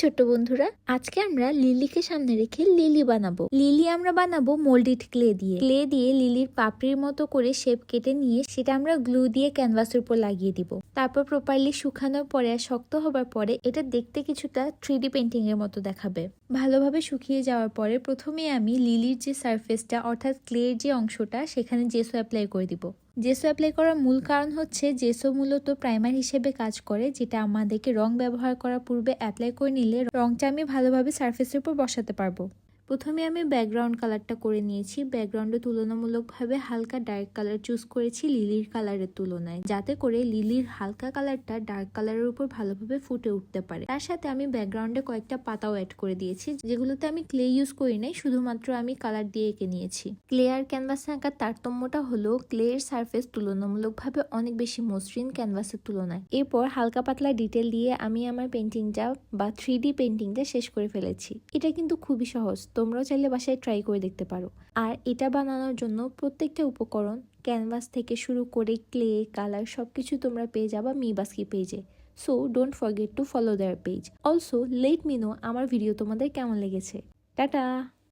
ছোট্ট বন্ধুরা, আজকে আমরা লিলিকে সামনে রেখে লিলি বানাবো। লিলি আমরা বানাবো মোল্ডেড ক্লে দিয়ে লিলির পাপড়ির মতো করে শেপ কেটে নিয়ে সেটা আমরা গ্লু দিয়ে ক্যানভাসের উপর লাগিয়ে দিব। তারপর প্রপারলি শুকানোর পরে আর শক্ত হবার পরে এটা দেখতে কিছুটা 3D পেন্টিং এর মতো দেখাবে। ভালোভাবে শুকিয়ে যাওয়ার পরে প্রথমে আমি লিলির যে সারফেসটা অর্থাৎ ক্লের যে অংশটা সেখানে জেসো অ্যাপ্লাই করে দিব। জেসো অ্যাপ্লাই করার মূল কারণ হচ্ছে জেসো মূলত প্রাইমার হিসেবে কাজ করে, যেটা আমাদেরকে রং ব্যবহার করার পূর্বে অ্যাপ্লাই করে নিলে রংটা আমি ভালোভাবে সারফেসের উপর বসাতে পারবো। প্রথমে আমি ব্যাকগ্রাউন্ড কালারটা করে নিয়েছি। ব্যাকগ্রাউন্ডে তুলনামূলকভাবে হালকা ডার্ক কালার চুজ করেছি লিলির কালারের তুলনায়, যাতে করে লিলির হালকা কালারটা ডার্ক কালারের উপর ভালোভাবে ফুটে উঠতে পারে। তার সাথে আমি ব্যাকগ্রাউন্ডে কয়েকটা পাতাও অ্যাড করে দিয়েছি, যেগুলোতে আমি ক্লে ইউজ করি নাই, শুধুমাত্র আমি কালার দিয়ে এঁকে নিয়েছি। ক্লে আর ক্যানভাসে আঁকার তারতম্যটা হলো ক্লের সারফেস তুলনামূলকভাবে অনেক বেশি মসৃণ ক্যানভাসের তুলনায়। এরপর হালকা পাতলা ডিটেল দিয়ে আমি আমার পেন্টিংটা বা 3D পেন্টিংটা শেষ করে ফেলেছি। এটা কিন্তু খুবই সহজ, তোমরাও চাইলে বাসায় ট্রাই করে দেখতে পারো। আর এটা বানানোর জন্য প্রত্যেকটা উপকরণ ক্যানভাস থেকে শুরু করে ক্লে, কালার সবকিছু তোমরা পেয়ে যাবা মিবাস্কি পেজে। So don't forget to follow there page. Also let me no আমার ভিডিও তোমাদের কেমন লেগেছে। টাটা।